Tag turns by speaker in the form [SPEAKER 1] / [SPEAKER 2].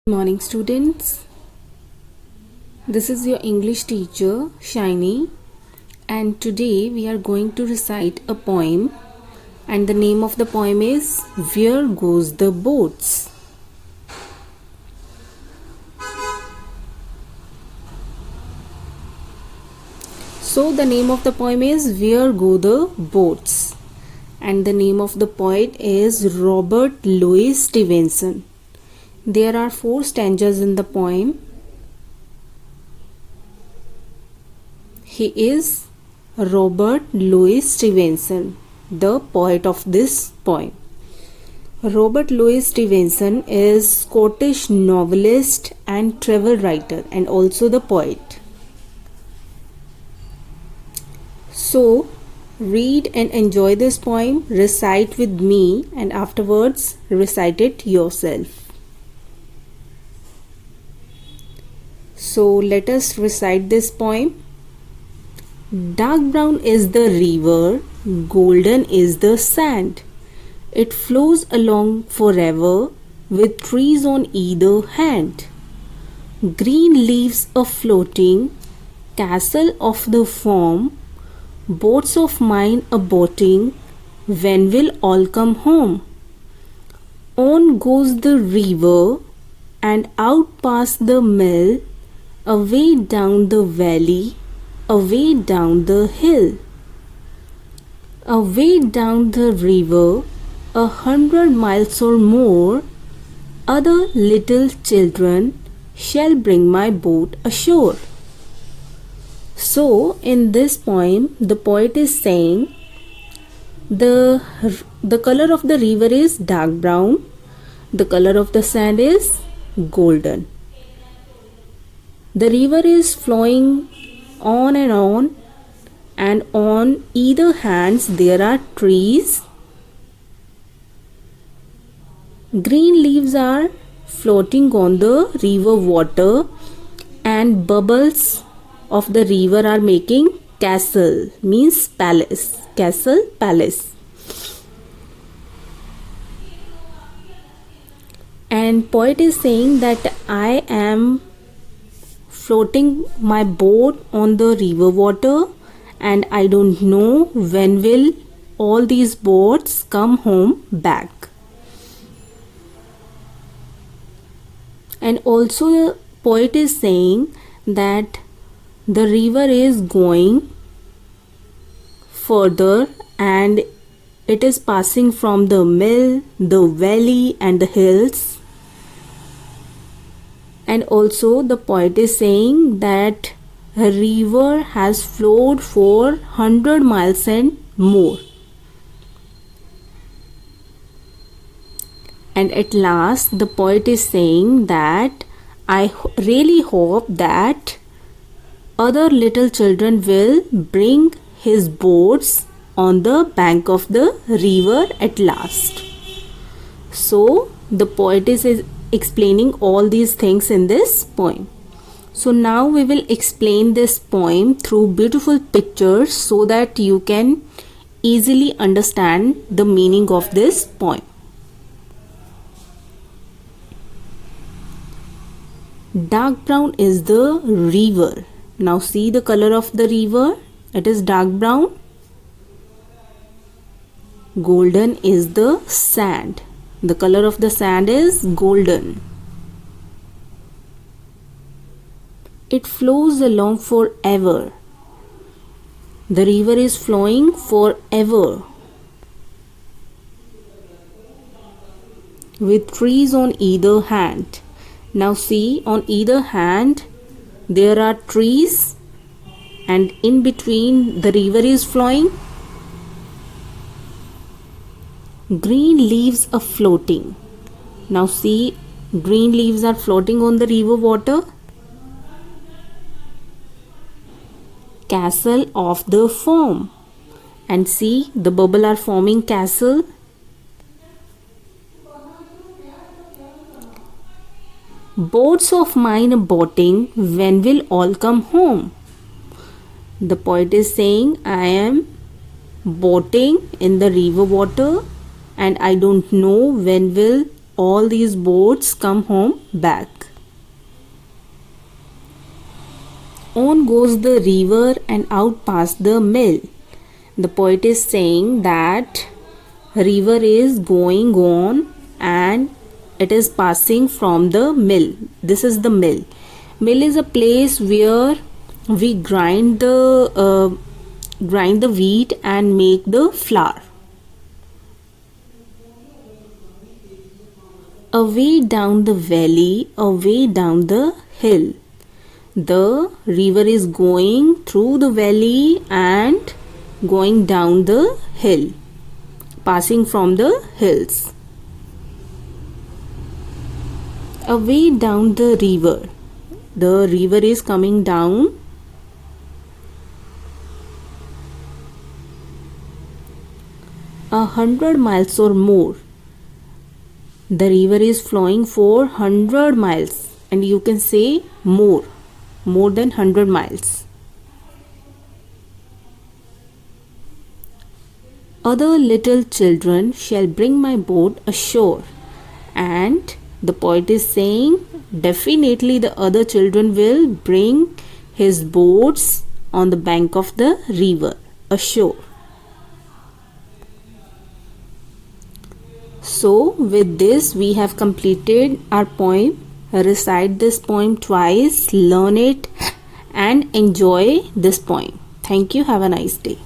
[SPEAKER 1] Morning students, this is your English teacher Shiny, and today we are going to recite a poem, and the name of the poem is Where Goes the Boats. So the name of the poem is Where Go the Boats, and the name of the poet is Robert Louis Stevenson. There are 4 stanzas in the poem. He is Robert Louis Stevenson, the poet of this poem. Robert Louis Stevenson is Scottish novelist and travel writer and also the poet. So, read and enjoy this poem, recite with me, and afterwards recite it yourself. So let us recite this poem. Dark brown is the river, golden is the sand. It flows along forever with trees on either hand. Green leaves a floating, castle of the foam, boats of mine a boating, when will all come home? On goes the river and out past the mill, away down the valley, away down the hill. Away down the river, 100 miles or more, other little children shall bring my boat ashore. So, in this poem, the poet is saying the color of the river is dark brown, the color of the sand is golden. The river is flowing on, and on either hands there are trees. Green leaves are floating on the river water, and bubbles of the river are making castle, means palace, castle, palace. And poet is saying that I am floating my boat on the river water, and I don't know when will all these boats come home back. And also the poet is saying that the river is going further and it is passing from the mill, the valley and the hills. And also the poet is saying that a river has flowed for 100 miles and more. And at last the poet is saying that I really hope that other little children will bring his boats on the bank of the river at last. So the poet is explaining all these things in this poem. So now we will explain this poem through beautiful pictures so that you can easily understand the meaning of this poem. Dark brown is the river. Now see the color of the river. It is dark brown. Golden is the sand. The color of the sand is golden. It flows along forever. The river is flowing forever with trees on either hand. Now see, on either hand there are trees, and in between the river is flowing. Green leaves are floating. Now see, green leaves are floating on the river water. Castle of the foam. And see, the bubble are forming castle. Boats of mine a boating, when will all come home? The poet is saying I am boating in the river water, and I don't know when will all these boats come home back. On goes the river and out past the mill. The poet is saying that river is going on and it is passing from the mill. This is the mill. Mill is a place where we grind the wheat and make the flour. Away down the valley, away down the hill. The river is going through the valley and going down the hill, passing from the hills. Away down the river. The river is coming down. 100 miles or more. The river is flowing for 100 miles, and you can say more than 100 miles. Other little children shall bring my boat ashore. And the poet is saying definitely the other children will bring his boats on the bank of the river ashore. So with this we have completed our poem. Recite this poem twice, learn it and enjoy this poem. Thank you. Have a nice day.